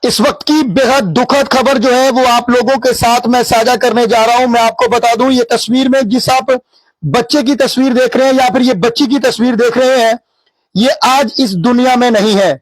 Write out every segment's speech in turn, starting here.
इस वक्त की बेहद दुखद खबर जो है वो आप लोगों के साथ मैं साझा करने जा रहा हूं। मैं आपको बता दूं, ये तस्वीर में जिस आप बच्चे की तस्वीर देख रहे हैं या फिर ये बच्ची की तस्वीर देख रहे हैं, ये आज इस दुनिया में नहीं है।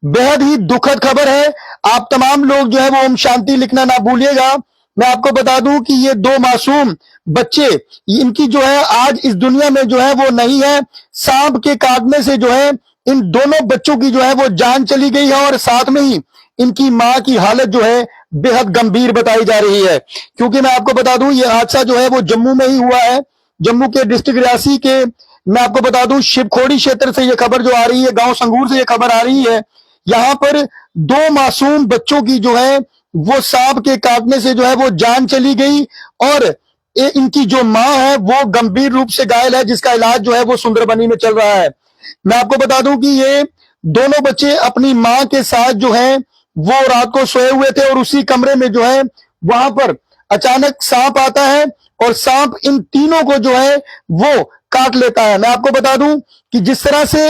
बेहद ही दुखद खबर है। आप तमाम लोग जो है वो ओम शांति लिखना ना भूलिएगा। मैं आपको बता दूं कि ये दो मासूम बच्चे, इनकी जो है आज इस दुनिया में जो है वो नहीं है। सांप के काटने से जो है इन दोनों बच्चों की जो है वो जान चली गई है और साथ में ही इनकी मां की हालत जो है बेहद गंभीर बताई जा रही है। क्योंकि मैं आपको बता दूं, ये हादसा जो है वो जम्मू में ही हुआ है। जम्मू के डिस्ट्रिक्ट रियासी के, मैं आपको बता दूं, शिवखोड़ी क्षेत्र से ये खबर जो आ रही है, गांव संगूर से ये खबर आ रही है। यहां पर दो मासूम बच्चों की जो है वो सांप के काटने से जो है वो जान चली गई और इनकी जो मां है वो गंभीर रूप से घायल है, जिसका इलाज जो है वो सुंदरबनी में चल रहा है। मैं आपको बता दूं कि ये दोनों बच्चे अपनी मां के साथ जो है वो रात को सोए हुए थे और उसी कमरे में जो है वहां पर अचानक सांप आता है और सांप इन तीनों को जो है वो काट लेता है। मैं आपको बता दूं कि जिस तरह से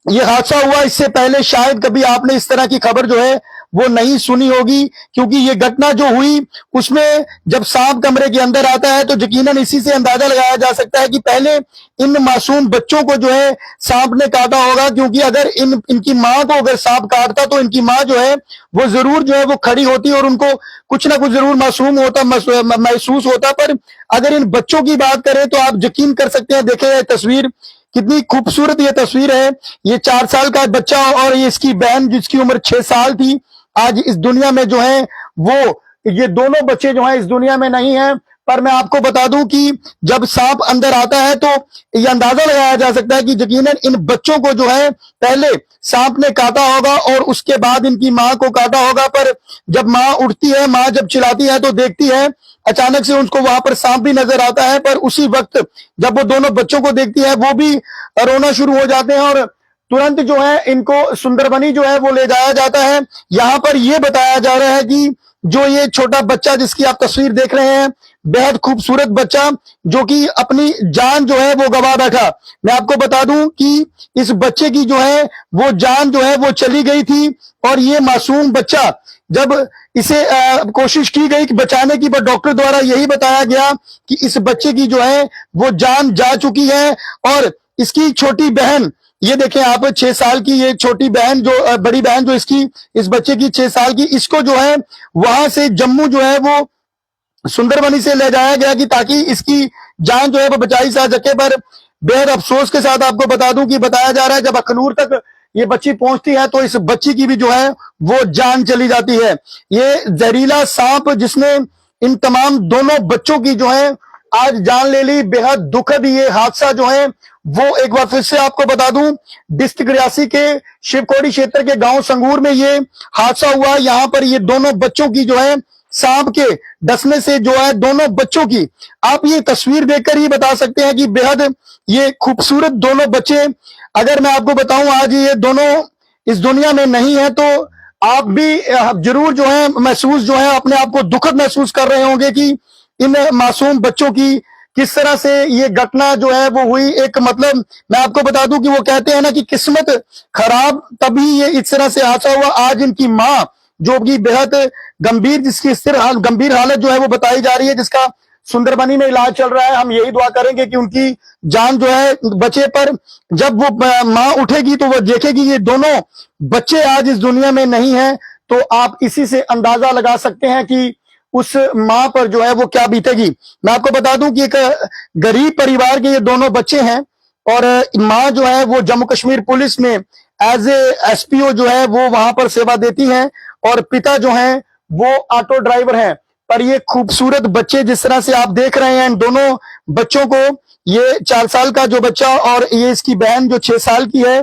ये हादसा हुआ, इससे पहले शायद कभी आपने इस तरह की खबर जो है वो नहीं सुनी होगी। क्योंकि ये घटना जो हुई उसमें जब सांप कमरे के अंदर आता है तो यकीनन इसी से अंदाजा लगाया जा सकता है कि पहले इन मासूम बच्चों को जो है सांप ने काटा होगा। क्योंकि अगर इनकी मां को अगर सांप काटता तो इनकी मां जो है वो जरूर जो है वो खड़ी होती और उनको कुछ ना कुछ जरूर महसूस होता। पर अगर इन बच्चों की बात करें तो आप यकीन कर सकते हैं, देखें ये तस्वीर, कितनी खूबसूरत ये तस्वीर है। ये 4 साल का बच्चा और ये इसकी बहन जिसकी उम्र 6 साल थी, आज इस दुनिया में जो है वो, ये दोनों बच्चे जो हैं इस दुनिया में नहीं हैं। पर मैं आपको बता दूं कि जब सांप अंदर आता है तो ये अंदाजा लगाया जा सकता है कि यकीनन इन बच्चों को जो है पहले सांप ने काटा होगा और उसके बाद इनकी मां को काटा होगा। पर जब मां उठती है, मां जब चिल्लाती है तो देखती है अचानक से उनको वहां पर सांप भी नजर आता है। पर उसी वक्त जब वो दोनों बच्चों को देखती है वो भी रोना शुरू हो जाते हैं और तुरंत जो है इनको सुंदरबनी जो है वो ले जाया जाता है। यहां पर ये बताया जा रहा है कि जो ये छोटा बच्चा जिसकी आप तस्वीर देख रहे हैं, बेहद खूबसूरत बच्चा जो कि अपनी जान जो है वो गवा बैठा। मैं आपको बता दूं कि इस बच्चे की जो है वो जान जो है वो चली गई थी और ये मासूम बच्चा जब इसे कोशिश की गई कि बचाने की, पर डॉक्टर द्वारा यही बताया गया कि इस बच्चे की जो है वो जान जा चुकी है। और इसकी छोटी बहन, ये देखें आप, 6 साल की ये छोटी बहन जो बड़ी बहन जो इसकी, इस बच्चे की 6 साल की, इसको जो है वहां से जम्मू जो है वो सुंदरबनी से ले जाया गया कि ताकि इसकी जान जो है वो बचाई जा सके। पर बेहद अफसोस के साथ आपको बता दूं कि बताया जा रहा है जब अखनूर तक ये बच्ची पहुंचती है तो इस बच्ची की भी जो है वो जान चली जाती है। ये जहरीला सांप जिसने इन तमाम दोनों बच्चों की जो है आज जान ले ली। बेहद दुखद ये हादसा जो है वो, एक बार फिर से आपको बता दूं, डिस्ट्रिक्ट रियासी के शिवखोड़ी क्षेत्र के गांव संगूर में ये हादसा हुआ। यहां पर ये दोनों बच्चों की जो है सांप के डसने से जो है दोनों बच्चों की, आप ये तस्वीर देखकर ही बता सकते हैं कि बेहद ये खूबसूरत दोनों बच्चे, अगर मैं आपको बताऊं आज ये दोनों इस दुनिया में नहीं है तो आप भी जरूर जो है महसूस जो है अपने आप को दुखद महसूस कर रहे होंगे कि इन मासूम बच्चों की किस तरह से ये घटना जो है वो हुई। एक मतलब मैं आपको बता दूं कि वो कहते हैं ना कि किस्मत खराब, तभी ये इस तरह से हादसा हुआ। आज इनकी मां जो कि बेहद गंभीर, जिसकी गंभीर हालत जो है वो बताई जा रही है, जिसका सुंदरबनी में इलाज चल रहा है। हम यही दुआ करेंगे कि उनकी जान जो है बचे। पर जब वो मां उठेगी तो वो देखेगी ये दोनों बच्चे आज इस दुनिया में नहीं है, तो आप इसी से अंदाजा लगा सकते हैं कि उस मां पर जो है वो क्या बीतेगी। मैं आपको बता दूं कि एक गरीब परिवार के ये दोनों बच्चे हैं और मां जो है वो जम्मू कश्मीर पुलिस में एज ए एसपीओ जो है वो वहां पर सेवा देती हैं और पिता जो हैं वो ऑटो ड्राइवर हैं। पर ये खूबसूरत बच्चे जिस तरह से आप देख रहे हैं, इन दोनों बच्चों को, ये 4 साल का जो बच्चा और ये इसकी बहन जो 6 साल की है,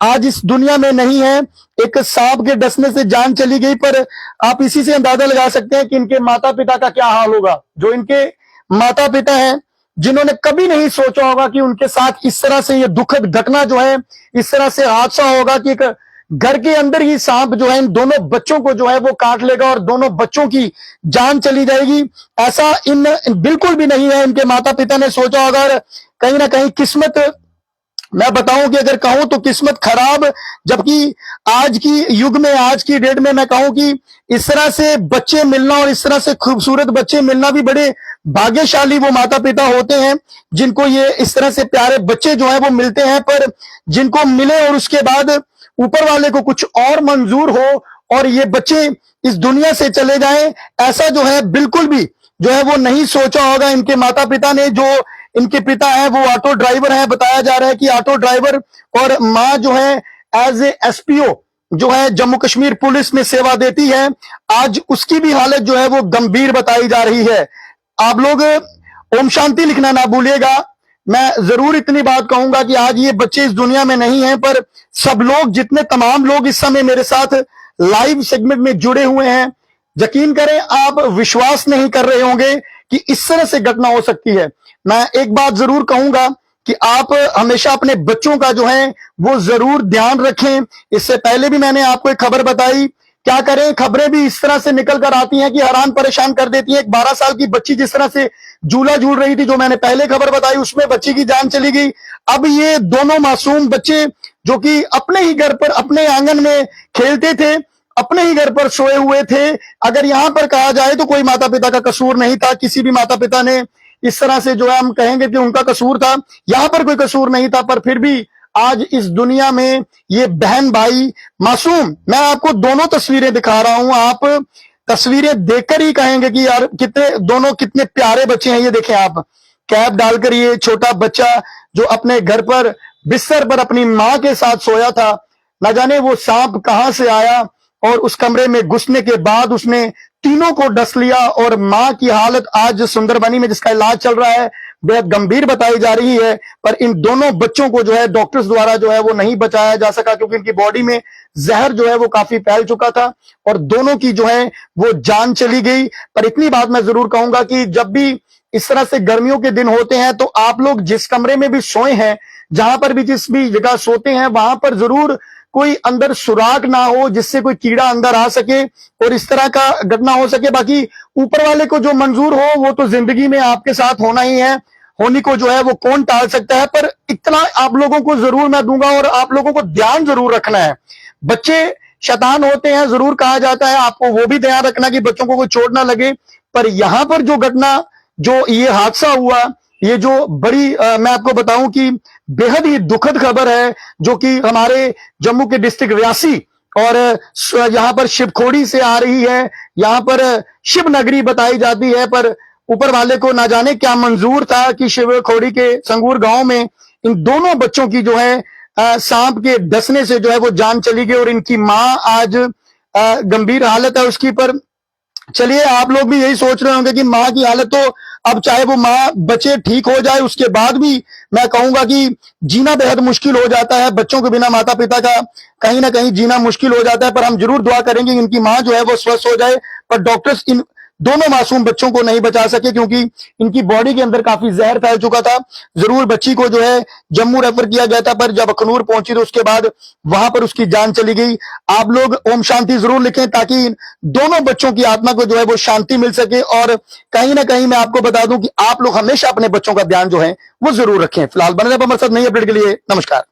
आज इस दुनिया में नहीं है। एक सांप के डसने से जान चली गई। पर आप इसी से अंदाजा लगा सकते हैं कि इनके माता पिता का क्या हाल होगा। जो इनके माता पिता हैं जिन्होंने कभी नहीं सोचा होगा कि उनके साथ इस तरह से ये दुखद घटना जो है, इस तरह से हादसा होगा कि एक घर के अंदर ही सांप जो है इन दोनों बच्चों को जो है वो काट लेगा और दोनों बच्चों की जान चली जाएगी। ऐसा इन बिल्कुल भी नहीं है। इनके माता पिता ने सोचा होगा, कहीं ना कहीं किस्मत मैं बताऊं कि अगर कहूं तो किस्मत खराब, जबकि आज की युग में, आज की डेट में मैं कहूं कि इस तरह से बच्चे मिलना और इस तरह से खूबसूरत बच्चे मिलना भी बड़े भाग्यशाली वो माता पिता होते हैं जिनको ये इस तरह से प्यारे बच्चे जो है वो मिलते हैं। पर जिनको मिले और उसके बाद ऊपर वाले को कुछ और मंजूर हो और ये बच्चे इस दुनिया से चले जाएं, ऐसा जो है बिल्कुल भी जो है वो नहीं सोचा होगा इनके माता पिता ने। जो इनके पिता है वो ऑटो ड्राइवर है, बताया जा रहा है कि ऑटो ड्राइवर, और मां जो है एज ए एसपीओ जो है जम्मू कश्मीर पुलिस में सेवा देती है। आज उसकी भी हालत जो है वो गंभीर बताई जा रही है। आप लोग ओम शांति लिखना ना भूलिएगा। मैं जरूर इतनी बात कहूंगा कि आज ये बच्चे इस दुनिया में नहीं हैं, पर सब लोग, जितने तमाम लोग इस समय मेरे साथ लाइव सेगमेंट में जुड़े हुए हैं, यकीन करें आप विश्वास नहीं कर रहे होंगे कि इस तरह से घटना हो सकती है। मैं एक बात जरूर कहूंगा कि आप हमेशा अपने बच्चों का जो है वो जरूर ध्यान रखें। इससे पहले भी मैंने आपको एक खबर बताई, क्या करें, खबरें भी इस तरह से निकल कर आती हैं कि हैरान परेशान कर देती हैं। एक 12 साल की बच्ची जिस तरह से झूला झूल रही थी, जो मैंने पहले खबर बताई, उसमें बच्ची की जान चली गई। अब ये दोनों मासूम बच्चे जो कि अपने ही घर पर, अपने आंगन में खेलते थे, अपने ही घर पर सोए हुए थे, अगर यहां पर कहा जाए तो कोई माता पिता का कसूर नहीं था। किसी भी माता पिता ने इस तरह से जो है हम कहेंगे कि उनका कसूर था, यहां पर कोई कसूर नहीं था, पर फिर भी आज इस दुनिया में ये बहन भाई मासूम, मैं आपको दोनों तस्वीरें दिखा रहा हूं, आप तस्वीरें देखकर ही कहेंगे कि यार कितने दोनों कितने प्यारे बच्चे हैं। ये देखें आप, कैप डालकर ये छोटा बच्चा जो अपने घर पर बिस्तर पर अपनी मां के साथ सोया था, न जाने वो सांप कहां से आया और उस कमरे में घुसने के बाद उसने तीनों को डस लिया। और मां की हालत आज सुंदरबनी में, जिसका इलाज चल रहा है, बेहद गंभीर बताई जा रही है। पर इन दोनों बच्चों को जो है डॉक्टर्स द्वारा जो है वो नहीं बचाया जा सका, क्योंकि इनकी बॉडी में जहर जो है वो काफी फैल चुका था और दोनों की जो है वो जान चली गई। पर इतनी बात मैं जरूर कहूंगा कि जब भी इस तरह से गर्मियों के दिन होते हैं तो आप लोग जिस कमरे में भी सोए हैं, जहां पर भी, जिस भी जगह सोते हैं, वहां पर जरूर कोई अंदर सुराख ना हो जिससे कोई कीड़ा अंदर आ सके और इस तरह का घटना हो सके। बाकी ऊपर वाले को जो मंजूर हो वो तो जिंदगी में आपके साथ होना ही है, होनी को जो है वो कौन टाल सकता है। पर इतना आप लोगों को जरूर मैं दूंगा और आप लोगों को ध्यान जरूर रखना है। बच्चे शैतान होते हैं, जरूर कहा जाता है, आपको वो भी ध्यान रखना कि बच्चों को कोई चोट ना लगे। पर यहां पर जो घटना, जो ये हादसा हुआ, ये जो बड़ी मैं आपको बताऊं कि बेहद ही दुखद खबर है, जो कि हमारे जम्मू के डिस्ट्रिक्ट रियासी और यहां पर शिवखोड़ी से आ रही है। यहां पर शिव नगरी बताई जाती है, पर ऊपर वाले को ना जाने क्या मंजूर था कि शिवखोड़ी के संगूर गांव में इन दोनों बच्चों की जो है सांप के डसने से जो है वो जान चली गई और इनकी मां आज गंभीर हालत है उसकी। पर चलिए, आप लोग भी यही सोच रहे होंगे कि मां की हालत तो, अब चाहे वो मां बच्चे ठीक हो जाए उसके बाद भी मैं कहूंगा कि जीना बेहद मुश्किल हो जाता है। बच्चों के बिना माता पिता का कहीं ना कहीं जीना मुश्किल हो जाता है। पर हम जरूर दुआ करेंगे कि इनकी मां जो है वो स्वस्थ हो जाए। पर डॉक्टर्स इन दोनों मासूम बच्चों को नहीं बचा सके क्योंकि इनकी बॉडी के अंदर काफी जहर फैल चुका था। जरूर बच्ची को जो है जम्मू रेफर किया गया था, पर जब अखनूर पहुंची तो उसके बाद वहां पर उसकी जान चली गई। आप लोग ओम शांति जरूर लिखें ताकि दोनों बच्चों की आत्मा को जो है वो शांति मिल सके। और कहीं ना कहीं मैं आपको बता दूं कि आप लोग हमेशा अपने बच्चों का ध्यान जो है वो जरूर रखें। फिलहाल बने रहे हमारे साथ नई अपडेट के लिए। नमस्कार।